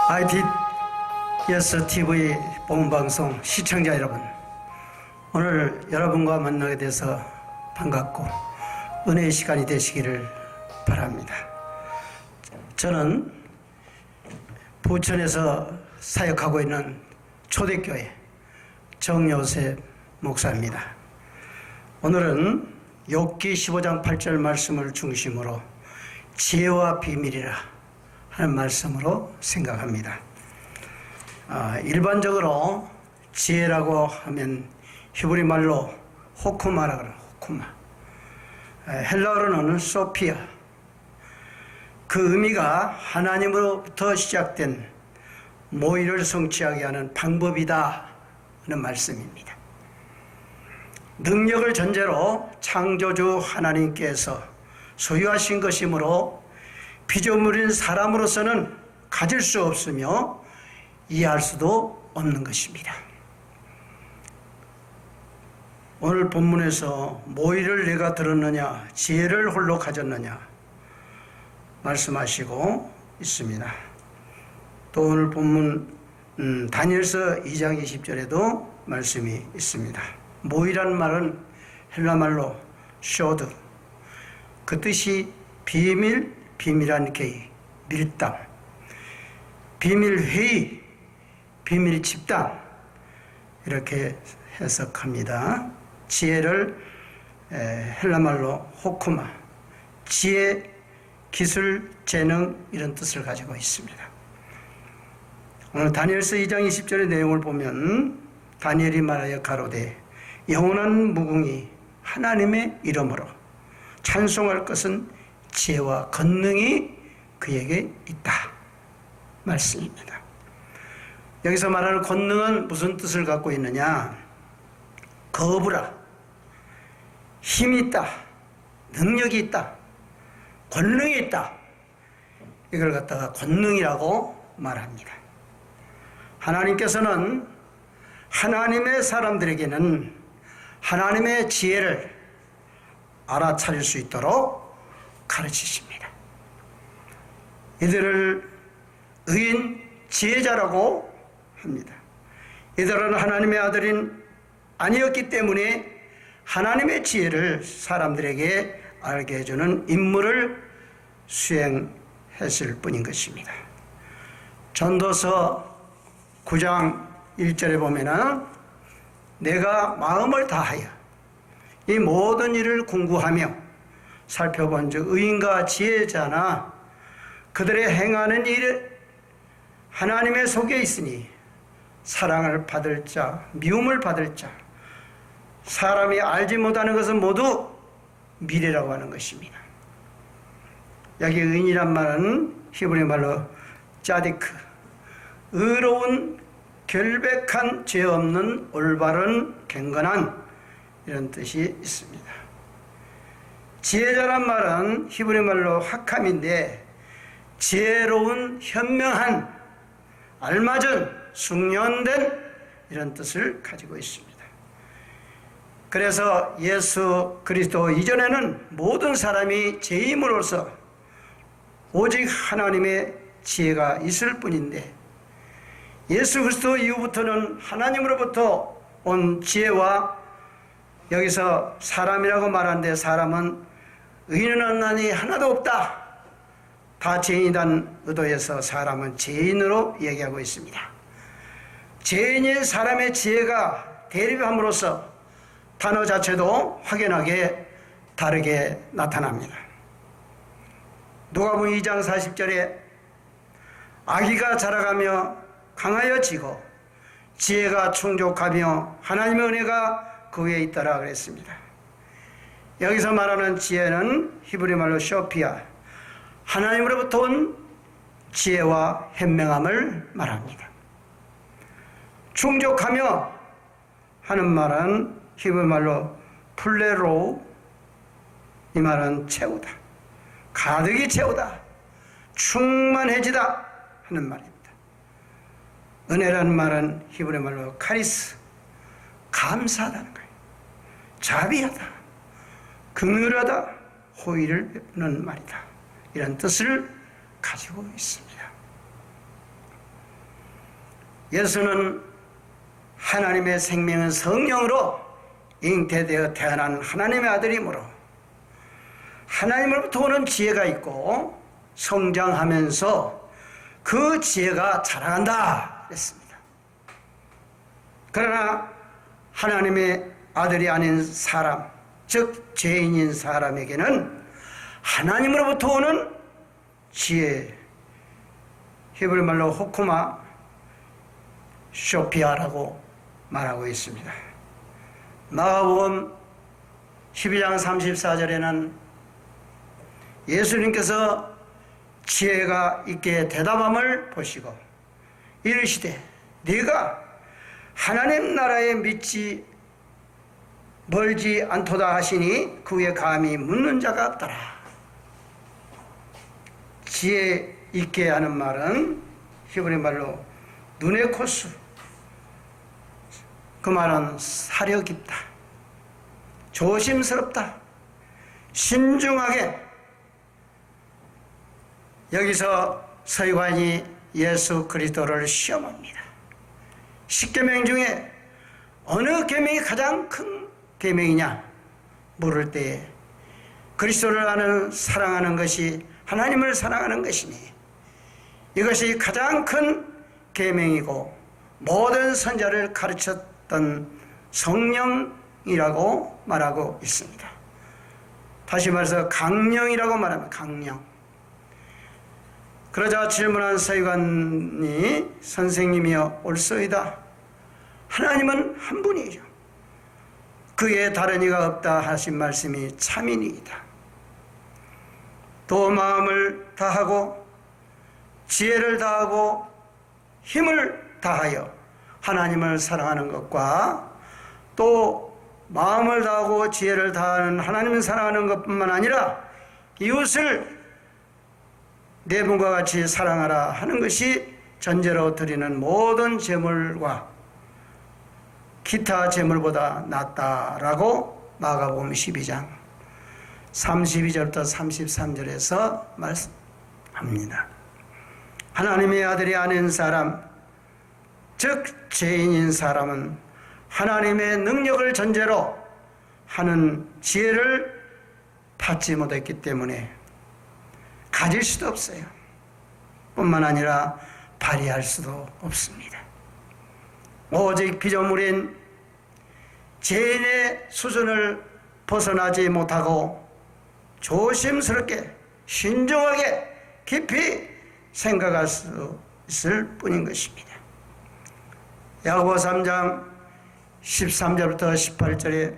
ITS TV 본방송 시청자 여러분, 오늘 여러분과 만나게 돼서 반갑고 은혜의 시간이 되시기를 바랍니다. 저는 부천에서 사역하고 있는 초대교회 정요셉 목사입니다. 오늘은 욥기 15장 8절 말씀을 중심으로 지혜와 비밀이라 하는 말씀으로 생각합니다. 일반적으로 지혜라고 하면 히브리 말로 호쿠마라 그래요. 호쿠마. 헬라어로는 소피아. 그 의미가 하나님으로부터 시작된 모의를 성취하게 하는 방법이다 하는 말씀입니다. 능력을 전제로 창조주 하나님께서 소유하신 것이므로 피조물인 사람으로서는 가질 수 없으며 이해할 수도 없는 것입니다. 오늘 본문에서 모의를 내가 들었느냐, 지혜를 홀로 가졌느냐 말씀하시고 있습니다. 또 오늘 본문 다니엘서 2장 20절에도 말씀이 있습니다. 모의란 말은 헬라말로 쇼드, 그 뜻이 비밀, 비밀한 계의, 밀당, 비밀 회의, 비밀 집단 이렇게 해석합니다. 지혜를 헬라말로 호쿠마, 지혜, 기술, 재능 이런 뜻을 가지고 있습니다. 오늘 다니엘서 2장 20절의 내용을 보면 다니엘이 말하여 가로되 영원한 무궁이 하나님의 이름으로 찬송할 것은 지혜와 권능이 그에게 있다 말씀입니다. 여기서 말하는 권능은 무슨 뜻을 갖고 있느냐? 거부라, 힘이 있다, 능력이 있다, 권능이 있다, 이걸 갖다가 권능이라고 말합니다. 하나님께서는 하나님의 사람들에게는 하나님의 지혜를 알아차릴 수 있도록 가르치십니다. 이들을 의인 지혜자라고 합니다. 이들은 하나님의 아들인 아니었기 때문에 하나님의 지혜를 사람들에게 알게 해주는 임무를 수행했을 뿐인 것입니다. 전도서 9장 1절에 보면은 내가 마음을 다하여 이 모든 일을 공부하며 살펴본즉 의인과 지혜자나 그들의 행하는 일에 하나님의 속에 있으니 사랑을 받을 자, 미움을 받을 자, 사람이 알지 못하는 것은 모두 미래라고 하는 것입니다. 여기 의인이란 말은 히브리 말로 짜디크, 의로운, 결백한, 죄 없는, 올바른, 경건한 이런 뜻이 있습니다. 지혜자란 말은 히브리 말로 하캄인데 지혜로운, 현명한, 알맞은, 숙련된 이런 뜻을 가지고 있습니다. 그래서 예수 그리스도 이전에는 모든 사람이 죄인으로서 오직 하나님의 지혜가 있을 뿐인데 예수 그리스도 이후부터는 하나님으로부터 온 지혜와 여기서 사람이라고 말하는데 사람은 의인은 없나니 하나도 없다. 다 죄인이란 의도에서 사람은 죄인으로 얘기하고 있습니다. 죄인인 사람의 지혜가 대립함으로써 단어 자체도 확연하게 다르게 나타납니다. 누가복음 2장 40절에 아기가 자라가며 강하여지고 지혜가 충족하며 하나님의 은혜가 그 위에 있더라 그랬습니다. 여기서 말하는 지혜는 히브리 말로 쇼피아, 하나님으로부터 온 지혜와 현명함을 말합니다. 충족하며 하는 말은 히브리 말로 플레로, 이 말은 채우다, 가득히 채우다, 충만해지다 하는 말입니다. 은혜라는 말은 히브리 말로 카리스, 감사하다는 거예요. 자비하다, 긍휼하다, 호의를 베푸는 말이다. 이런 뜻을 가지고 있습니다. 예수는 하나님의 생명은 성령으로 잉태되어 태어난 하나님의 아들이므로 하나님으로부터 오는 지혜가 있고 성장하면서 그 지혜가 자라간다 그랬습니다. 그러나 하나님의 아들이 아닌 사람, 즉 죄인인 사람에게는 하나님으로부터 오는 지혜, 히브리 말로 호쿠마 쇼피아라고 말하고 있습니다. 마가복음 12장 34절에는 예수님께서 지혜가 있게 대답함을 보시고 이르시되 네가 하나님 나라에 믿지 멀지 않도다 하시니 그 위에 감히 묻는 자가 없더라. 지혜 있게 하는 말은 히브리 말로 누네코스, 그 말은 사려 깊다, 조심스럽다, 신중하게. 여기서 서기관이 예수 그리스도를 시험합니다. 10계명 중에 어느 계명이 가장 큰 계명이냐 물을 때에 그리스도를 아는 사랑하는 것이 하나님을 사랑하는 것이니 이것이 가장 큰 계명이고 모든 선자를 가르쳤던 성령이라고 말하고 있습니다. 다시 말해서 강령이라고 말하면 강령. 그러자 질문한 서기관이 선생님이여 옳소이다. 하나님은 한 분이죠. 그에 다른 이가 없다 하신 말씀이 참이니이다. 또 마음을 다하고 지혜를 다하고 힘을 다하여 하나님을 사랑하는 것과 또 마음을 다하고 지혜를 다하는 하나님을 사랑하는 것뿐만 아니라 이웃을 내 몸과 같이 사랑하라 하는 것이 전제로 드리는 모든 제물과 기타 제물보다 낫다라고 마가복음 12장 32절부터 33절에서 말씀합니다. 하나님의 아들이 아닌 사람, 즉 죄인인 사람은 하나님의 능력을 전제로 하는 지혜를 받지 못했기 때문에 가질 수도 없어요. 뿐만 아니라 발휘할 수도 없습니다. 오직 피조물인 죄인의 수준을 벗어나지 못하고 조심스럽게 신중하게 깊이 생각할 수 있을 뿐인 것입니다. 야고보 3장 13절부터 18절에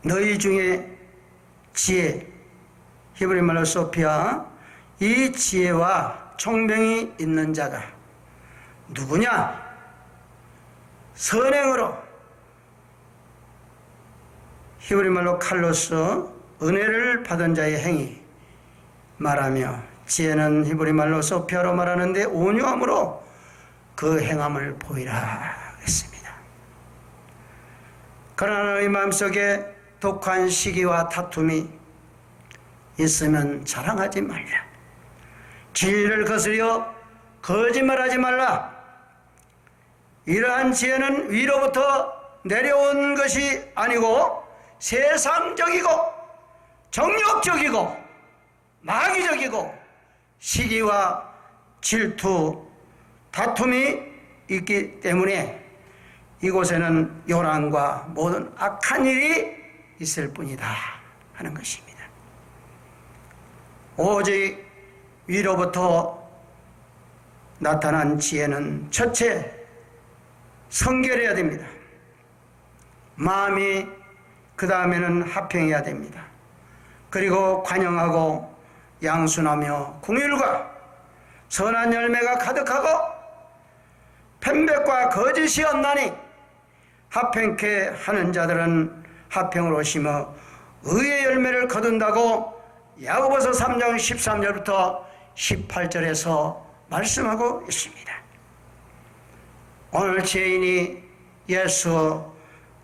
너희 중에 지혜, 히브리 말로 소피아, 이 지혜와 총명이 있는 자가 누구냐? 선행으로, 히브리 말로 칼로스, 은혜를 받은 자의 행위 말하며, 지혜는 히브리 말로 소피아로 말하는데 온유함으로 그 행함을 보이라 했습니다. 그러나 너희 마음속에 독한 시기와 다툼이 있으면 자랑하지 말라. 진리를 거스려 거짓말하지 말라. 이러한 지혜는 위로부터 내려온 것이 아니고 세상적이고 정욕적이고 마귀적이고 시기와 질투, 다툼이 있기 때문에 이곳에는 요란과 모든 악한 일이 있을 뿐이다 하는 것입니다. 오직 위로부터 나타난 지혜는 첫째 성결해야 됩니다. 마음이 그 다음에는 화평해야 됩니다. 그리고 관용하고 양순하며 긍휼과 선한 열매가 가득하고 편백과 거짓이 없나니 화평케 하는 자들은 화평으로 심어 의의 열매를 거둔다고 야고보서 3장 13절부터 18절에서 말씀하고 있습니다. 오늘 죄인이 예수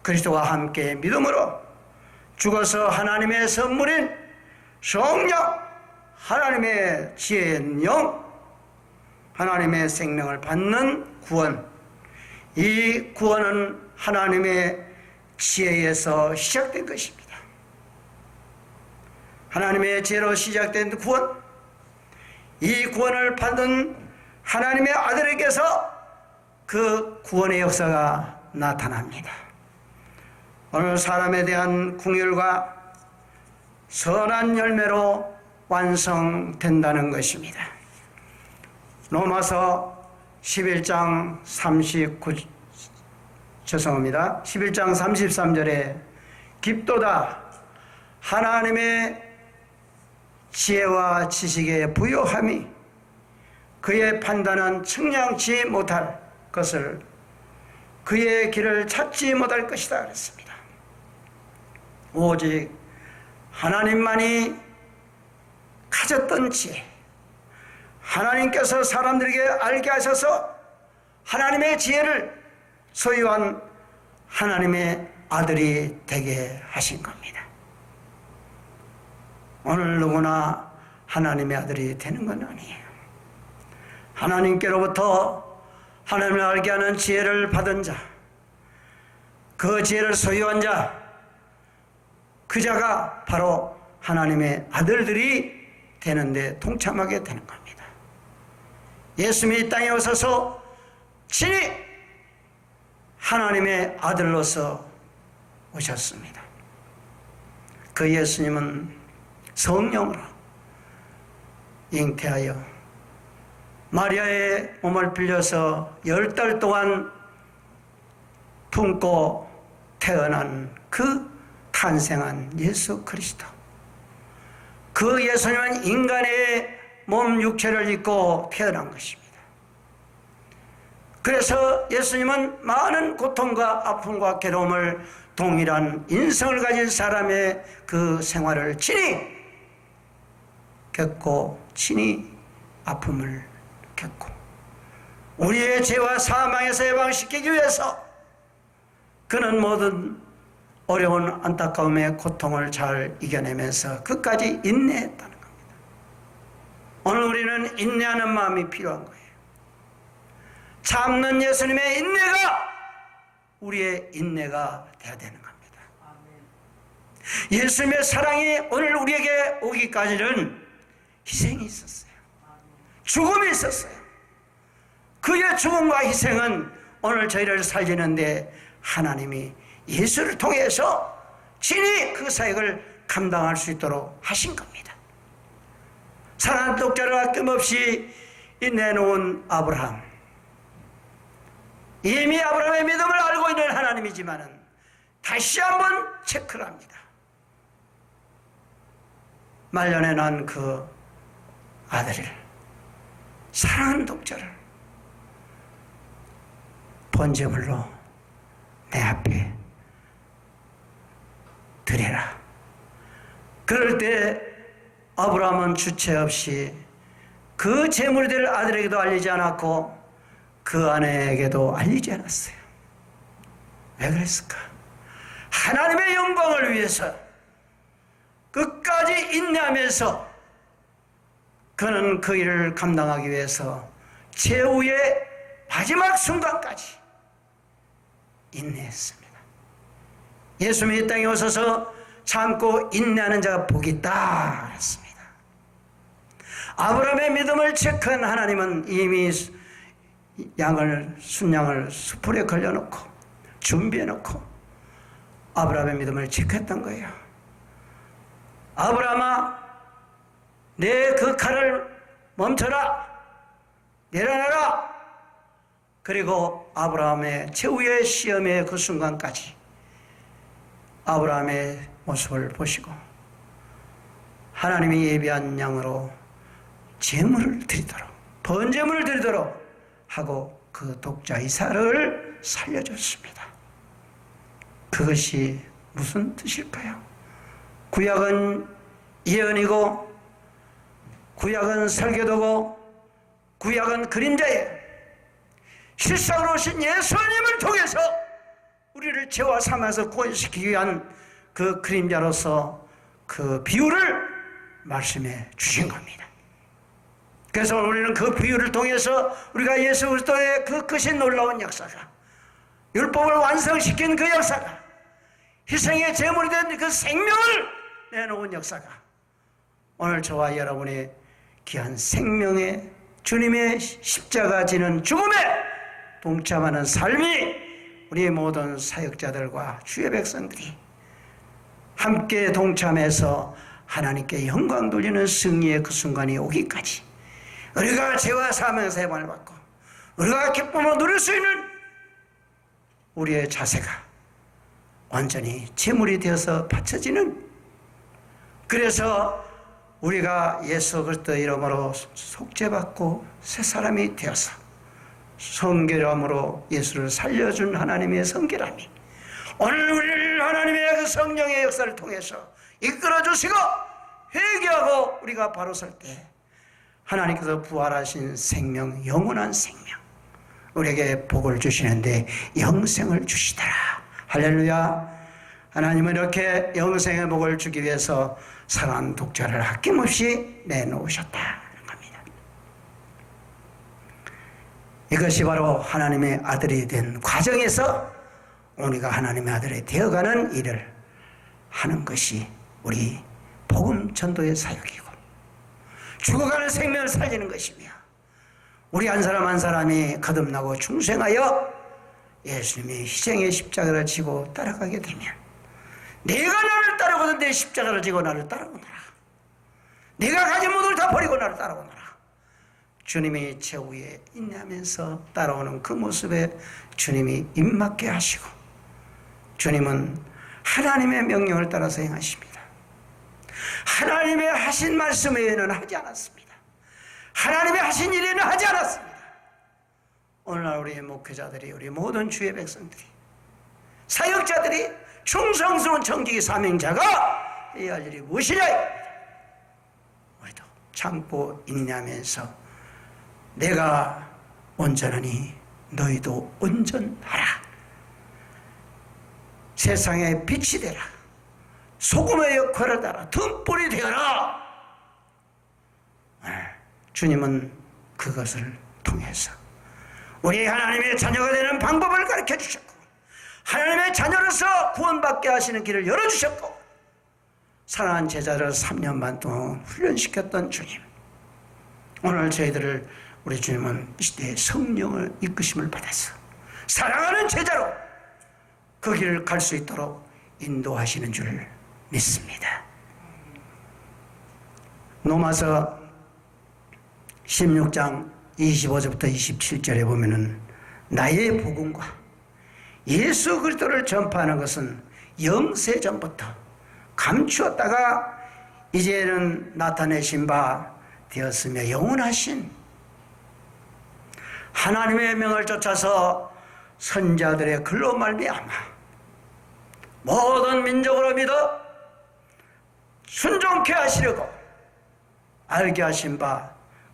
그리스도와 함께 믿음으로 죽어서 하나님의 선물인 성령, 하나님의 지혜의 영, 하나님의 생명을 받는 구원, 이 구원은 하나님의 지혜에서 시작된 것입니다. 하나님의 지혜로 시작된 구원, 이 구원을 받은 하나님의 아들에게서 그 구원의 역사가 나타납니다. 오늘 사람에 대한 긍휼과 선한 열매로 완성된다는 것입니다. 로마서 11장 33절에 깊도다 하나님의 지혜와 지식의 부요함이 그의 판단은 측량치 못할 것을 그의 길을 찾지 못할 것이다 그랬습니다. 오직 하나님만이 가졌던 지혜, 하나님께서 사람들에게 알게 하셔서 하나님의 지혜를 소유한 하나님의 아들이 되게 하신 겁니다. 오늘 누구나 하나님의 아들이 되는 건 아니에요. 하나님께로부터 하나님을 알게 하는 지혜를 받은 자, 그 지혜를 소유한 자, 그 자가 바로 하나님의 아들들이 되는데 동참하게 되는 겁니다. 예수님이 이 땅에 오셔서 친히 하나님의 아들로서 오셨습니다. 그 예수님은 성령으로 잉태하여 마리아의 몸을 빌려서 10달 동안 품고 태어난 그 탄생한 예수 그리스도, 그 예수님은 인간의 몸 육체를 입고 태어난 것입니다. 그래서 예수님은 많은 고통과 아픔과 괴로움을 동일한 인성을 가진 사람의 그 생활을 친히 겪고 친히 아픔을 겪고 우리의 죄와 사망에서 해방시키기 위해서 그는 모든 어려운 안타까움의 고통을 잘 이겨내면서 끝까지 인내했다는 겁니다. 오늘 우리는 인내하는 마음이 필요한 거예요. 참는 예수님의 인내가 우리의 인내가 되어야 되는 겁니다. 예수님의 사랑이 오늘 우리에게 오기까지는 희생이 있었어요. 죽음이 있었어요. 그의 죽음과 희생은 오늘 저희를 살리는데 하나님이 예수를 통해서 친히 그 사역을 감당할 수 있도록 하신 겁니다. 사랑하는 독자를 아낌없이 인내놓은 아브라함, 이미 아브라함의 믿음을 알고 있는 하나님이지만은 다시 한번 체크를 합니다. 말년에 난 그 아들을, 사랑하는 독자를 번제물로 내 앞에 드려라. 그럴 때 아브라함은 주체 없이 그 제물이 될 아들에게도 알리지 않았고 그 아내에게도 알리지 않았어요. 왜 그랬을까? 하나님의 영광을 위해서 끝까지 인내하면서 그는 그 일을 감당하기 위해서 최후의 마지막 순간까지 인내했습니다. 예수님이 이 땅에 오셔서 참고 인내하는 자가 복이 있다 그랬습니다. 아브라함의 믿음을 체크한 하나님은 이미 순양을 수풀에 걸려놓고 준비해놓고 아브라함의 믿음을 체크했던 거예요. 아브라함아, 내 그 칼을 멈춰라, 내려놔라. 그리고 아브라함의 최후의 시험의 그 순간까지 아브라함의 모습을 보시고 하나님이 예비한 양으로 제물을 드리도록, 번제물을 드리도록 하고 그 독자 이삭을 살려줬습니다. 그것이 무슨 뜻일까요? 구약은 예언이고 구약은 설교도고 구약은 그림자예요. 실상으로 오신 예수님을 통해서 우리를 죄와 사망에서 구원시키기 위한 그 그림자로서 그 비유를 말씀해 주신 겁니다. 그래서 우리는 그 비유를 통해서 우리가 예수 그리스도의 그 크신 놀라운 역사가, 율법을 완성시킨 그 역사가, 희생의 제물이 된 그 생명을 내놓은 역사가, 오늘 저와 여러분의 귀한 생명의 주님의 십자가 지는 죽음에 동참하는 삶이 우리 모든 사역자들과 주의 백성들이 함께 동참해서 하나님께 영광 돌리는 승리의 그 순간이 오기까지 우리가 죄와 사명의 세반을 받고 우리가 기쁨으로 누릴 수 있는 우리의 자세가 완전히 제물이 되어서 바쳐지는, 그래서 우리가 예수 그리스도 이름으로 속죄받고 새 사람이 되어서 성결함으로 예수를 살려준 하나님의 성결함이 오늘 우리를 하나님의 그 성령의 역사를 통해서 이끌어 주시고 회개하고 우리가 바로 설 때 하나님께서 부활하신 생명, 영원한 생명, 우리에게 복을 주시는데 영생을 주시더라. 할렐루야. 하나님은 이렇게 영생의 복을 주기 위해서 사랑하는 독자를 아낌없이 내놓으셨다는 겁니다. 이것이 바로 하나님의 아들이 된 과정에서 우리가 하나님의 아들이 되어가는 일을 하는 것이 우리 복음 전도의 사역이고, 죽어가는 생명을 살리는 것이며, 우리 한 사람 한 사람이 거듭나고 중생하여 예수님의 희생의 십자가를 지고 따라가게 되면, 내가 나를 따르거든 내 십자가를 지고 나를 따라오너라. 내가 가진 모든 다 버리고 나를 따라오너라. 주님이 최후에 인내하면서 따라오는 그 모습에 주님이 입맞게 하시고, 주님은 하나님의 명령을 따라서 행하십니다. 하나님의 하신 말씀 외에는 하지 않았습니다. 하나님의 하신 일에는 하지 않았습니다. 오늘날 우리의 목회자들이, 우리 모든 주의 백성들이, 사역자들이, 충성스러운 청지기 사명자가 해야 할 일이 무엇이냐? 우리도 참고 인내하면서 내가 온전하니 너희도 온전하라. 세상에 빛이 되라. 소금의 역할을 하라. 등불이 되어라. 주님은 그것을 통해서 우리 하나님의 자녀가 되는 방법을 가르쳐 주셨고, 하나님의 자녀로서 구원받게 하시는 길을 열어주셨고, 사랑하는 제자를 3년 반 동안 훈련시켰던 주님, 오늘 저희들을, 우리 주님은 이 시대에 성령을 이끄심을 받아서 사랑하는 제자로 그 길을 갈 수 있도록 인도하시는 줄 믿습니다. 로마서 16장 25절부터 27절에 보면은 나의 복음과 예수 그리스도를 전파하는 것은 영세 전부터 감추었다가 이제는 나타내신 바 되었으며 영원하신 하나님의 명을 쫓아서 선자들의 글로 말미암아 모든 민족으로 믿어 순종케 하시려고 알게 하신 바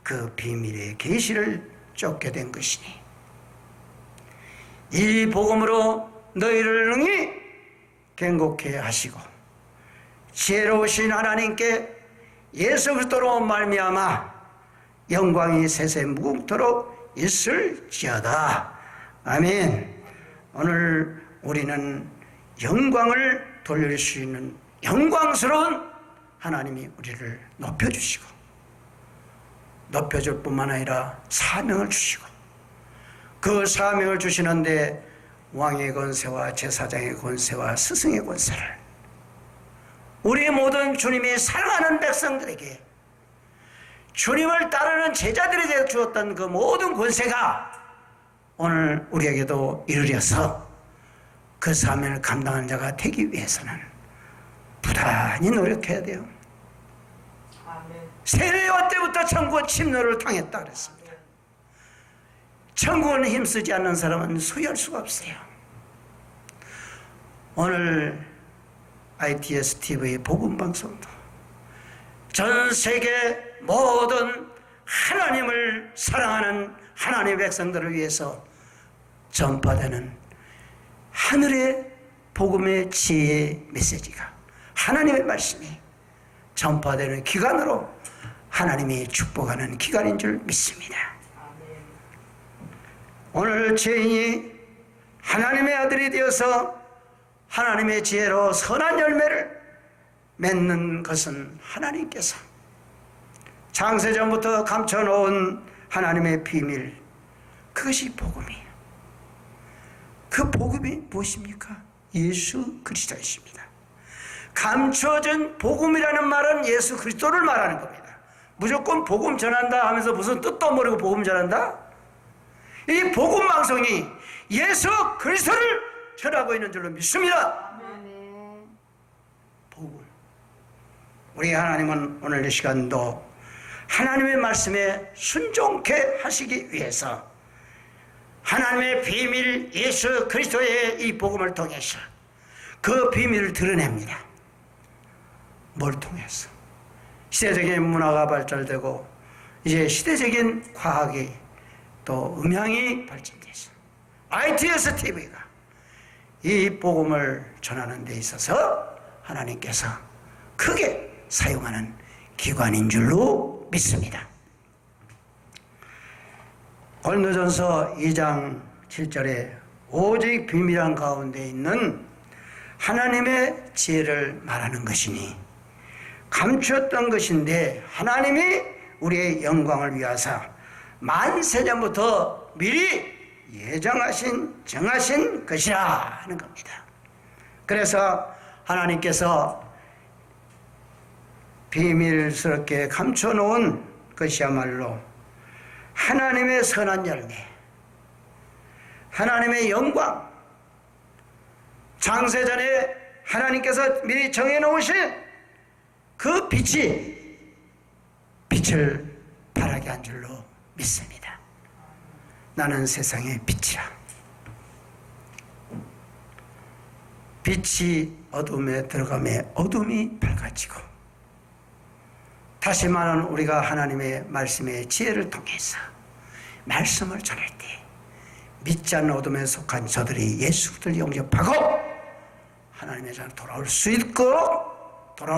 그 비밀의 계시를 쫓게 된 것이니, 이 복음으로 너희를 능히 견고케 하시고 지혜로우신 하나님께 예수 그리스도로 말미암아 영광이 세세 무궁토록 있을지어다. 아멘. 오늘 우리는 영광을 돌릴 수 있는 영광스러운 하나님이 우리를 높여주시고, 높여줄 뿐만 아니라 사명을 주시고, 그 사명을 주시는데 왕의 권세와 제사장의 권세와 스승의 권세를 우리 모든 주님이 사랑하는 백성들에게, 주님을 따르는 제자들에게 주었던 그 모든 권세가 오늘 우리에게도 이르려서 그 사명을 감당하는 자가 되기 위해서는 부단히 노력해야 돼요. 세례요 때부터 천국은 침노를 당했다 그랬습니다. 천국은 힘쓰지 않는 사람은 소유할 수가 없어요. 오늘 ITS TV 복음방송도 전 세계 모든 하나님을 사랑하는 하나님의 백성들을 위해서 전파되는 하늘의 복음의 지혜의 메시지가, 하나님의 말씀이 전파되는 기관으로 하나님이 축복하는 기간인 줄 믿습니다. 오늘 죄인이 하나님의 아들이 되어서 하나님의 지혜로 선한 열매를 맺는 것은 하나님께서 창세전부터 감춰놓은 하나님의 비밀, 그것이 복음이에요. 그 복음이 무엇입니까? 예수 그리스도이십니다. 감춰진 복음이라는 말은 예수 그리스도를 말하는 겁니다. 무조건 복음 전한다 하면서 무슨 뜻도 모르고 복음 전한다? 이 복음 방송이 예수 그리스도를 전하고 있는 줄로 믿습니다. 복음. 우리 하나님은 오늘 이 시간도 하나님의 말씀에 순종케 하시기 위해서 하나님의 비밀 예수 그리스도의 이 복음을 통해서 그 비밀을 드러냅니다. 뭘 통해서? 시대적인 문화가 발달되고 이제 시대적인 과학이 또 음향이 발전돼서 ITS TV가 이 복음을 전하는 데 있어서 하나님께서 크게 사용하는 기관인 줄로 믿습니다. 고린도전서 2장 7절에 오직 비밀한 가운데 있는 하나님의 지혜를 말하는 것이니 감추었던 것인데 하나님이 우리의 영광을 위하사 만세전부터 미리 예정하신 정하신 것이라 하는 겁니다. 그래서 하나님께서 비밀스럽게 감춰놓은 것이야말로 하나님의 선한 열매, 하나님의 영광, 창세전에 하나님께서 미리 정해놓으신 그 빛을 바라게 한 줄로 믿습니다. 나는 세상의 빛이라. 빛이 어둠에 들어가며 어둠이 밝아지고, 다시 말하는 우리가 하나님의 말씀의 지혜를 통해서 말씀을 전할 때 믿지 않는 어둠에 속한 저들이 예수를 영접하고 하나님의 자로 돌아올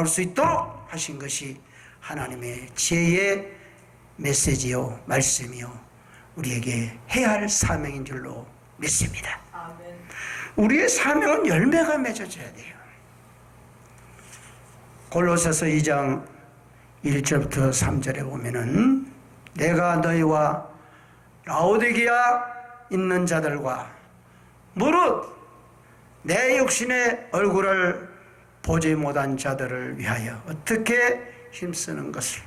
수 있도록 하신 것이 하나님의 지혜의 메시지요 말씀이요 우리에게 해야 할 사명인 줄로 믿습니다. 아멘. 우리의 사명은 열매가 맺어져야 돼요. 골로새서 2장 1절부터 3절에 보면은 내가 너희와 라오디게아 있는 자들과 무릇 내 육신의 얼굴을 보지 못한 자들을 위하여 어떻게 힘쓰는 것을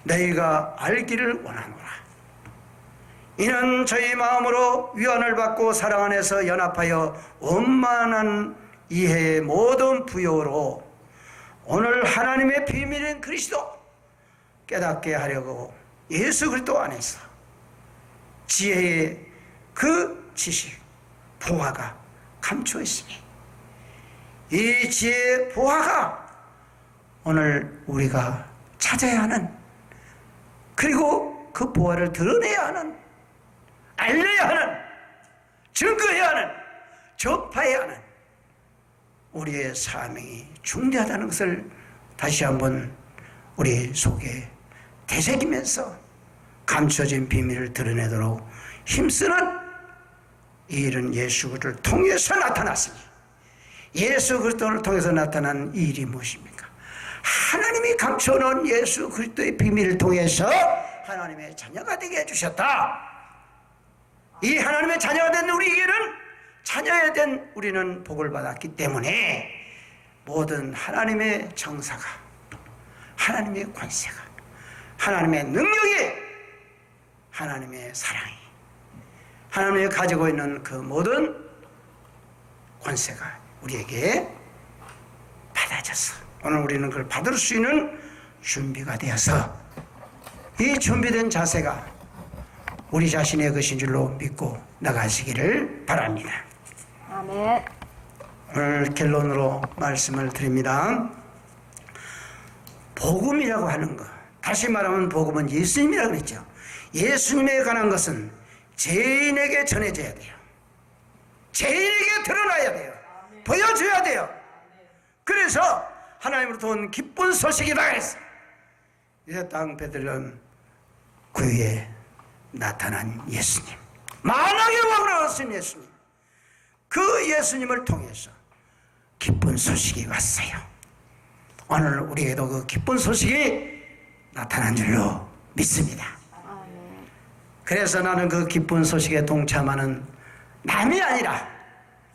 너희가 알기를 원하노라. 이는 저희 마음으로 위안을 받고 사랑 안에서 연합하여 원만한 이해의 모든 부여로 오늘 하나님의 비밀인 그리스도 깨닫게 하려고 예수 그리스도 안에서 지혜의 그 지식, 보화가 감춰 있으니 이 지혜의 보화가 오늘 우리가 찾아야 하는, 그리고 그 보화를 드러내야 하는, 알려야 하는, 증거해야 하는, 접해야 하는 우리의 사명이 중대하다는 것을 다시 한번 우리 속에 되새기면서 감춰진 비밀을 드러내도록 힘쓰는 이 일은 예수 그리스도를 통해서 나타났으니, 예수 그리스도를 통해서 나타난 이 일이 무엇입니까? 하나님이 감춰놓은 예수 그리스도의 비밀을 통해서 하나님의 자녀가 되게 해주셨다. 이 하나님의 자녀가 된 우리에게는, 자녀에 된 우리는 복을 받았기 때문에 모든 하나님의 정사가, 하나님의 권세가, 하나님의 능력이, 하나님의 사랑이, 하나님이 가지고 있는 그 모든 권세가 우리에게 받아져서 오늘 우리는 그걸 받을 수 있는 준비가 되어서 이 준비된 자세가 우리 자신의 것인 줄로 믿고 나가시기를 바랍니다. 아멘. 오늘 결론으로 말씀을 드립니다. 복음이라고 하는 것, 다시 말하면 복음은 예수님이라고 그랬죠. 예수님에 관한 것은 죄인에게 전해져야 돼요. 죄인에게 드러나야 돼요. 보여줘야 돼요. 그래서 하나님으로부터 온 기쁜 소식이다 그랬어요. 이제 땅 베들레헴 그 위에 나타난 예수님, 만왕의 왕으로 오신 예수님, 그 예수님을 통해서 기쁜 소식이 왔어요. 오늘 우리에게도 그 기쁜 소식이 나타난 줄로 믿습니다. 그래서 나는 그 기쁜 소식에 동참하는 남이 아니라,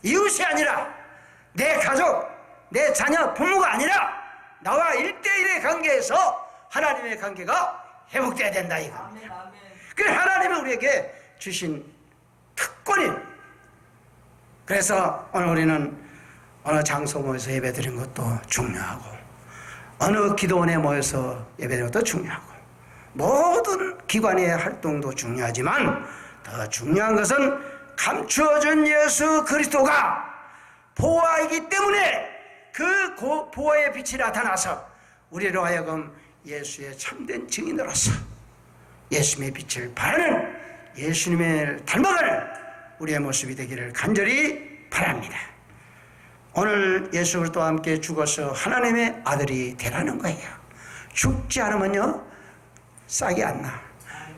이웃이 아니라, 내 가족, 내 자녀, 부모가 아니라 나와 1대1의 관계에서 하나님의 관계가 회복돼야 된다 이겁니다. 그래 하나님이 우리에게 주신 특권이. 그래서 오늘 우리는 어느 장소 모여서 예배드리는 것도 중요하고, 어느 기도원에 모여서 예배드리는 것도 중요하고, 모든 기관의 활동도 중요하지만 더 중요한 것은 감추어준 예수 그리스도가 보화이기 때문에 그 보화의 빛이 나타나서 우리로 하여금 예수의 참된 증인으로서 예수님의 빛을 바라는, 예수님을 닮아가는 우리의 모습이 되기를 간절히 바랍니다. 오늘 예수 그리스도와 함께 죽어서 하나님의 아들이 되라는 거예요. 죽지 않으면요 싹이 안 나.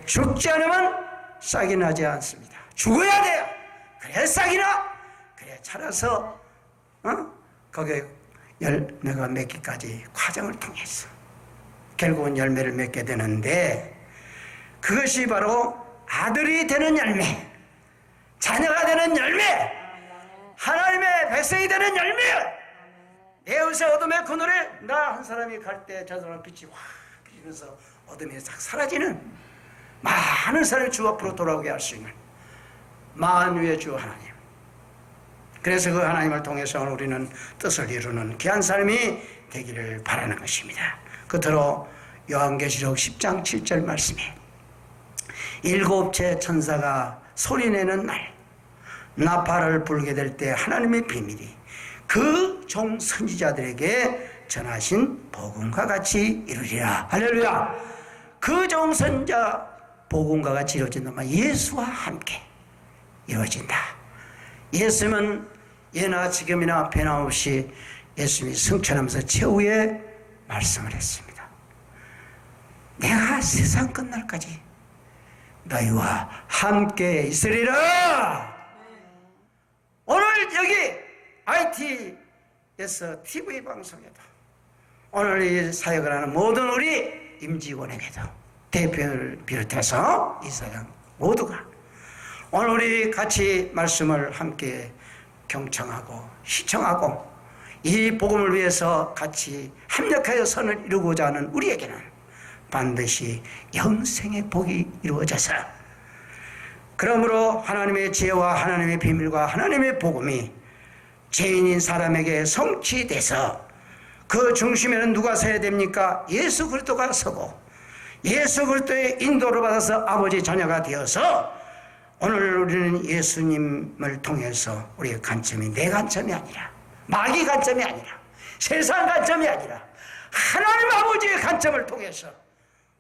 죽지 않으면 싹이 나지 않습니다. 죽어야 돼요. 그래야 싹이 나. 그래야 자라서 거기에 열매가 맺기까지 과정을 통해서 결국은 열매를 맺게 되는데, 그것이 바로 아들이 되는 열매, 자녀가 되는 열매, 하나님의 백성이 되는 열매예요. 내 의사 어둠의 그늘에 나 한 사람이 갈 때 저 사람 빛이 확 비치면서 어둠이 싹 사라지는, 많은 사람이 주 앞으로 돌아오게 할 수 있는 만유의 주 하나님. 그래서 그 하나님을 통해서 우리는 뜻을 이루는 귀한 삶이 되기를 바라는 것입니다. 끝으로 요한계시록 10장 7절 말씀에 7채 천사가 소리내는 날, 나팔을 불게 될 때 하나님의 비밀이 그 종 선지자들에게 전하신 복음과 같이 이루리라. 할렐루야. 그 종 선지자 복음과 같이 이루어진단 말이야. 예수와 함께 이루어진다. 예수님은 예나 지금이나 변함없이 예수님이 승천하면서 최후의 말씀을 했습니다. 내가 세상 끝날까지 너희와 함께 있으리라. 오늘 여기 IT에서 TV 방송에도, 오늘 이 사역을 하는 모든 우리 임직원에게도, 대표를 비롯해서 이 사역 모두가 오늘 우리 같이 말씀을 함께 경청하고 시청하고 이 복음을 위해서 같이 합력하여 선을 이루고자 하는 우리에게는 반드시 영생의 복이 이루어져서, 그러므로 하나님의 지혜와 하나님의 비밀과 하나님의 복음이 죄인인 사람에게 성취돼서 그 중심에는 누가 서야 됩니까? 예수 그리스도가 서고, 예수 그리스도의 인도를 받아서 아버지 자녀가 되어서 오늘 우리는 예수님을 통해서 우리의 관점이 내 관점이 아니라, 마귀 관점이 아니라, 세상 관점이 아니라 하나님 아버지의 관점을 통해서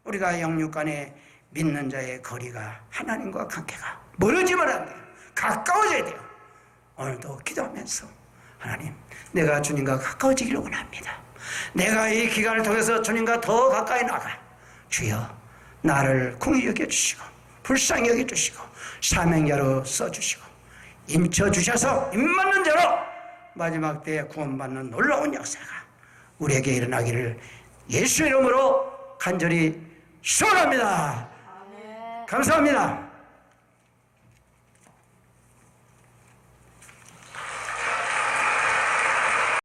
우리가 영육 간에 믿는 자의 거리가, 하나님과 관계가 멀어지면 안 돼요. 가까워져야 돼요. 오늘도 기도하면서 하나님, 내가 주님과 가까워지기를 원합니다. 내가 이 기간을 통해서 주님과 더 가까이 나가 주여 나를 긍휼히 여겨주시고 불쌍히 여겨주시고 사명자로 써주시고 임쳐주셔서 입맞는 자로 마지막 때에 구원받는 놀라운 역사가 우리에게 일어나기를 예수 이름으로 간절히 소원합니다. 감사합니다.